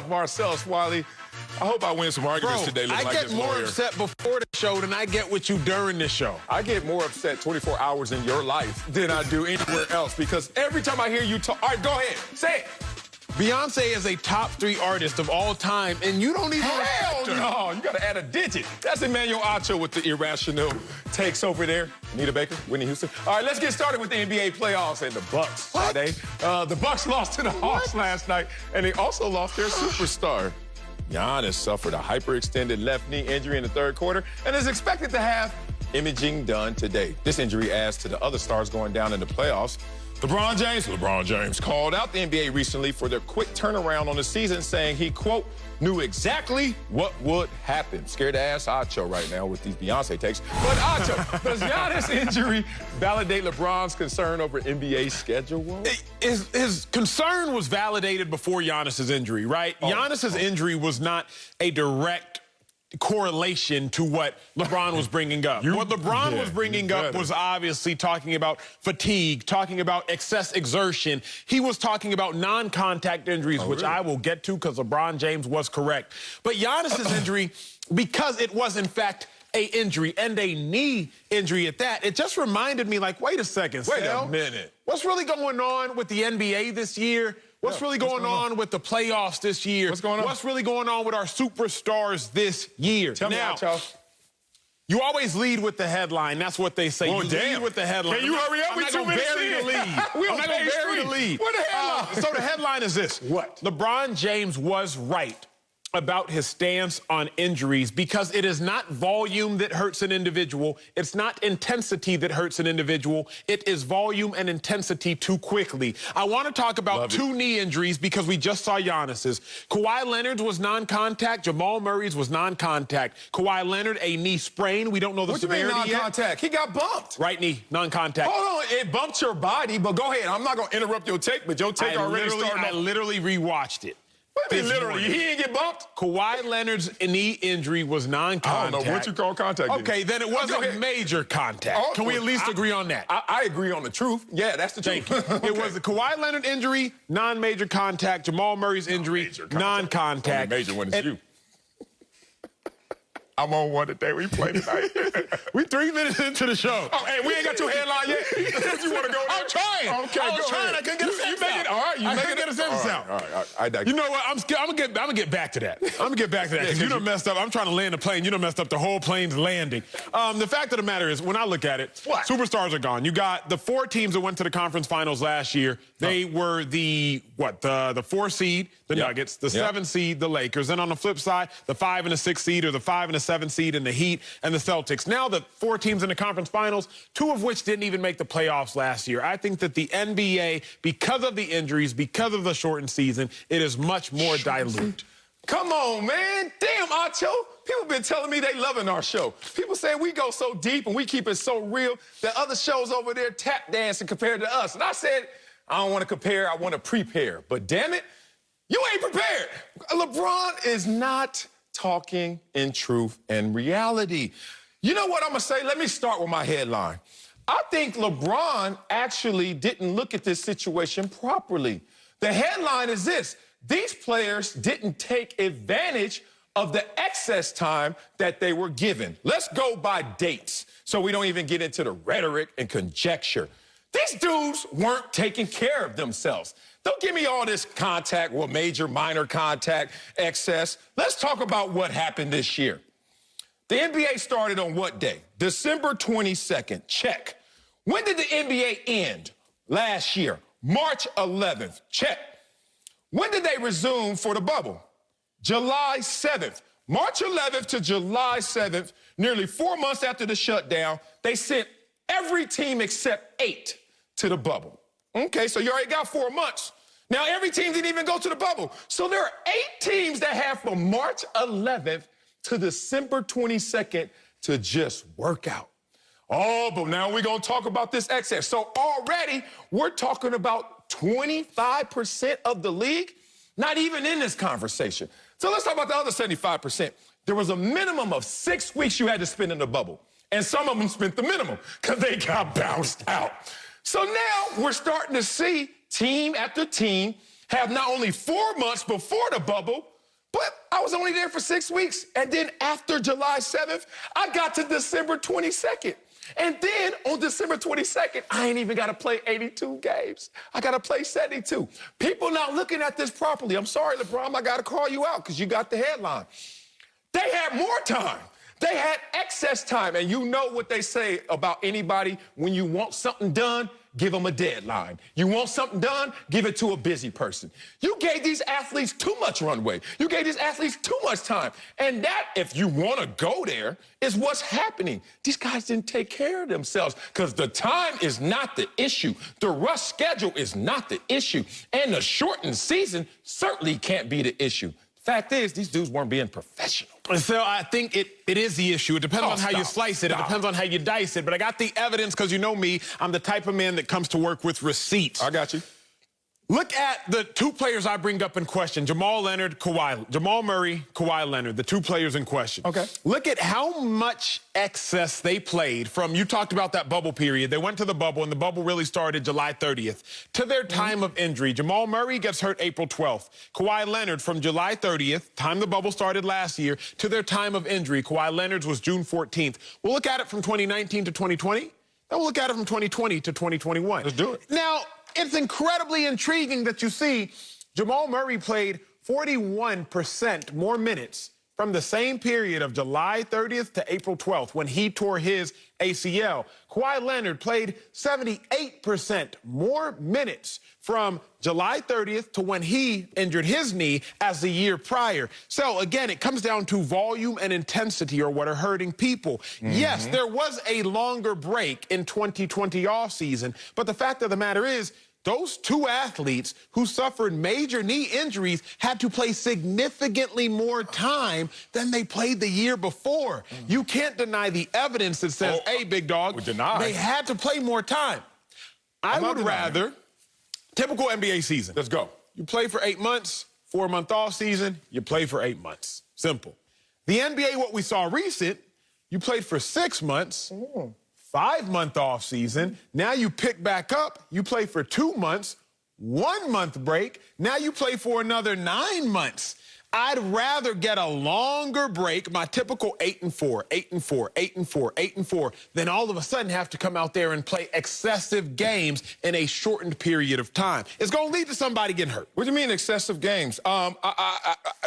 Marcellus Wiley. I hope I win some arguments today. I get more upset before the show than I get with you during the show. I get more upset 24 hours in your life than I do anywhere else because every time I hear you talk, all right, go ahead, say it. Beyonce is a top 3 artist of all time, and you don't even Hell no, you got to add a digit. That's Emmanuel Acho with the irrational takes over there. Anita Baker, Whitney Houston. All right, let's get started with the NBA playoffs and the Bucks today. The Bucks lost to the Hawks last night, and they also lost their superstar. Giannis suffered a hyperextended left knee injury in the third quarter and is expected to have imaging done today. This injury adds to the other stars going down in the playoffs. LeBron James called out the NBA recently for their quick turnaround on the season, saying he, quote, knew exactly what would happen. Scared to ask Acho right now with these Beyonce takes. But Acho, does Giannis' injury validate LeBron's concern over NBA schedule? His concern was validated before Giannis' injury, right? Giannis' injury was not a direct correlation to what LeBron was bringing up. What LeBron was bringing up was obviously talking about fatigue, talking about excess exertion. He was talking about non-contact injuries, which I will get to because LeBron James was correct. But Giannis' injury, because it was in fact a injury and a knee injury at that, it just reminded me like, wait a second, wait a minute. What's really going on with the NBA this year? What's really going on with the playoffs this year? What's going on? What's really going on with our superstars this year? Tell me out, y'all. You always lead with the headline. That's what they say. Well, you damn. lead with the headline. Can you hurry up? I'm We're not 2 minutes bury in. the lead. I'm not going to bury the lead. What the headline? So the headline is this. What? LeBron James was right about his stance on injuries because it is not volume that hurts an individual. It's not intensity that hurts an individual. It is volume and intensity too quickly. I want to talk about 2 knee injuries because we just saw Giannis's. Kawhi Leonard's was non-contact. Jamal Murray's was non-contact. Kawhi Leonard, a knee sprain. We don't know the severity yet. What do you mean non-contact? He got bumped. Right knee, non-contact. Hold on, it bumped your body, but go ahead. I'm not going to interrupt your take, but your take already started. I literally rewatched it. What do you mean literally? He didn't get bumped? Kawhi Leonard's knee injury was non-contact. I don't know what you call contact. Okay, then it wasn't major contact. Can we at least agree on that? I agree on the truth. Yeah, that's the truth. Okay. It was the Kawhi Leonard injury, non-major contact. Jamal Murray's injury, non-contact. Major one is you. I'm on one today. We play tonight. We 3 minutes into the show. Oh, hey, we ain't got your headline yet. You want to go there? I'm trying. Okay, I was trying. ahead. I couldn't get a sentence out. All right, I couldn't get a sentence out. All right. You know what? I'm gonna get back to that. I'm gonna get back to that because you done messed up. I'm trying to land a plane. You done messed up the whole plane's landing. The fact of the matter is, when I look at it, superstars are gone. You got the 4 teams that went to the conference finals last year. They were the 4 seed, the Nuggets, the 7 seed, the Lakers. And on the flip side, the 5 and the 6 seed, or the 5 and the 7 seed, and the Heat and the Celtics. Now the 4 teams in the conference finals, 2 of which didn't even make the playoffs last year. I think that the NBA, because of the injuries, because of the shortened season, it is much more dilute. Come on, man. Damn, Acho. People been telling me they loving our show. People saying we go so deep and we keep it so real that other shows over there tap dancing compared to us. And I said, I don't want to compare, I want to prepare. But damn it, you ain't prepared. LeBron is not talking in truth and reality. You know what I'm going to say? Let me start with my headline. I think LeBron actually didn't look at this situation properly. The headline is this: these players didn't take advantage of the excess time that they were given. Let's go by dates so we don't even get into the rhetoric and conjecture. These dudes weren't taking care of themselves. Don't give me all this contact, major, minor contact, excess. Let's talk about what happened this year. The NBA started on what day? December 22nd. Check. When did the NBA end? Last year. March 11th. Check. When did they resume for the bubble? July 7th. March 11th to July 7th, nearly 4 months after the shutdown, they sent every team except 8 to the bubble. Okay, so you already got 4 months. Now, every team didn't even go to the bubble. So there are 8 teams that have from March 11th to December 22nd to just work out. Oh, but now we're going to talk about this excess. So already we're talking about 25% of the league not even in this conversation. So let's talk about the other 75%. There was a minimum of 6 weeks you had to spend in the bubble. And some of them spent the minimum because they got bounced out. So now we're starting to see team after team have not only 4 months before the bubble, I was only there for 6 weeks. And then after July 7th, I got to December 22nd. And then on December 22nd, I ain't even got to play 82 games. I got to play 72. People not looking at this properly. I'm sorry, LeBron, I got to call you out because you got the headline. They had more time. They had excess time. And you know what they say about anybody. When you want something done, give them a deadline. You want something done, give it to a busy person. You gave these athletes too much runway. You gave these athletes too much time. And that, if you want to go there, is what's happening. These guys didn't take care of themselves because the time is not the issue. The rush schedule is not the issue. And the shortened season certainly can't be the issue. Fact is, these dudes weren't being professional. So I think it is the issue. It depends on how you slice it. It depends on how you dice it. But I got the evidence because you know me. I'm the type of man that comes to work with receipts. I got you. Look at the two players I bring up in question, Jamal Murray, Kawhi Leonard, the two players in question. Okay. Look at how much excess they played from, you talked about that bubble period. They went to the bubble, and the bubble really started July 30th, to their time of injury. Jamal Murray gets hurt April 12th. Kawhi Leonard from July 30th, time the bubble started last year, to their time of injury. Kawhi Leonard's was June 14th. We'll look at it from 2019 to 2020. Then we'll look at it from 2020 to 2021. Let's do it. Now, it's incredibly intriguing that you see Jamal Murray played 41% more minutes from the same period of July 30th to April 12th when he tore his ACL. Kawhi Leonard played 78% more minutes from July 30th to when he injured his knee as the year prior. So, again, it comes down to volume and intensity are what are hurting people. Yes, there was a longer break in 2020 offseason, but the fact of the matter is, those two athletes who suffered major knee injuries had to play significantly more time than they played the year before. You can't deny the evidence that says, hey, big dog, they had to play more time. I would rather, typical NBA season. Let's go. You play for 8 months, 4-month off season, you play for 8 months. Simple. The NBA, what we saw recent, you played for 6 months, 5-month off season. Now you pick back up. You play for 2 months, 1 month break. Now you play for another 9 months. I'd rather get a longer break, my typical 8-4, 8-4, 8-4, 8-4, than all of a sudden have to come out there and play excessive games in a shortened period of time. It's going to lead to somebody getting hurt. What do you mean excessive games?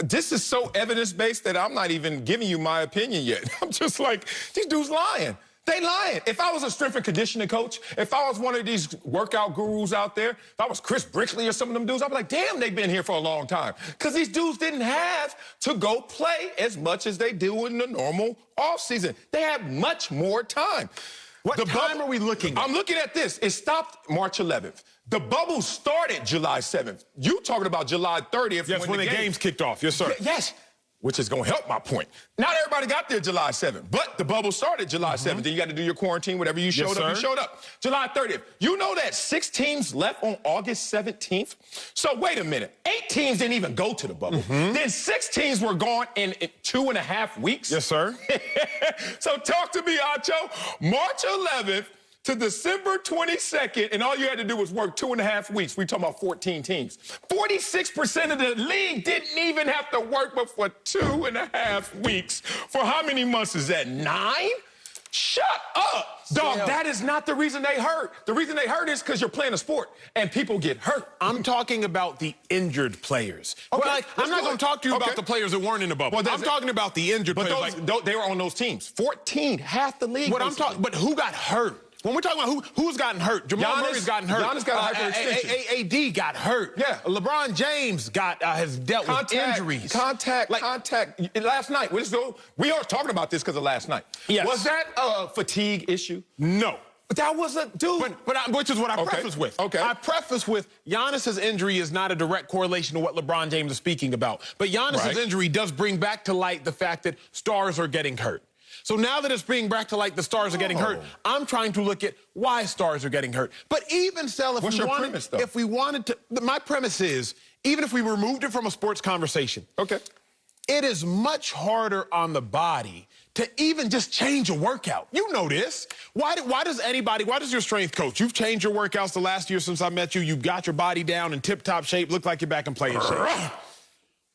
This is so evidence-based that I'm not even giving you my opinion yet. I'm just like, these dudes lying. They lying. If I was a strength and conditioning coach, if I was one of these workout gurus out there, if I was Chris Brickley or some of them dudes, I'd be like, damn, they've been here for a long time. Because these dudes didn't have to go play as much as they do in the normal offseason. They had much more time. What time are we looking at? I'm looking at this. It stopped March 11th. The bubble started July 7th. You talking about July 30th. Yes, when the games kicked off. Yes, sir. Yes. Which is going to help my point. Not everybody got there July 7th, but the bubble started July 7th. Then you got to do your quarantine, whatever you showed up, you showed up. July 30th. You know that 6 teams left on August 17th? So wait a minute. 8 teams didn't even go to the bubble. Then 6 teams were gone in 2.5 weeks. Yes, sir. So talk to me, Acho. March 11th to December 22nd, and all you had to do was work 2.5 weeks. We're talking about 14 teams. 46% of the league didn't even have to work but for 2.5 weeks. For how many months is that? 9? Shut up. Dog, that is not the reason they hurt. The reason they hurt is because you're playing a sport and people get hurt. I'm talking about the injured players. Okay, well, I'm not going to talk to you about the players that weren't in the bubble. Well, I'm talking about the injured players. But they were on those teams. 14, half the league. What I'm talking, but who got hurt? When we're talking about who's gotten hurt, Jamal Murray's gotten hurt. Giannis got a hyperextension. AD got hurt. Yeah. LeBron James has dealt with injuries. Contact. Last night, we are talking about this because of last night. Yes. Was that a fatigue issue? No. But that was a dude. Which is what I preface with. Okay. I preface with Giannis's injury is not a direct correlation to what LeBron James is speaking about. But Giannis's injury does bring back to light the fact that stars are getting hurt. So now that it's bringing back to light the stars are getting hurt, I'm trying to look at why stars are getting hurt. But even still, if we wanted to, my premise is, even if we removed it from a sports conversation, it is much harder on the body to even just change a workout. You know this. Why does your strength coach, you've changed your workouts the last year since I met you, you've got your body down in tip-top shape, look like you're back in playing shape.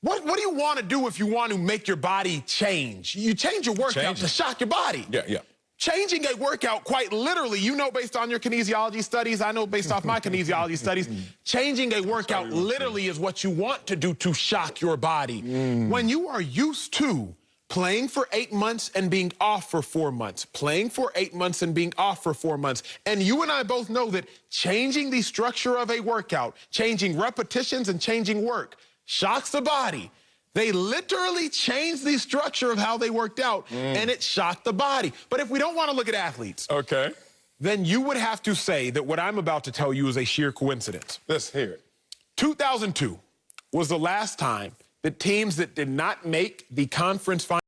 What do you want to do if you want to make your body change? You change your workout to shock your body. Yeah. Changing a workout, quite literally, you know based on your kinesiology studies, I know based off my kinesiology studies, changing a workout literally is what you want to do to shock your body. When you are used to playing for 8 months and being off for 4 months, playing for 8 months and being off for 4 months, and you and I both know that changing the structure of a workout, changing repetitions and changing work, shocks the body. They literally changed the structure of how they worked out, and it shocked the body. But if we don't want to look at athletes, then you would have to say that what I'm about to tell you is a sheer coincidence. Let's hear it. 2002 was the last time that teams that did not make the conference final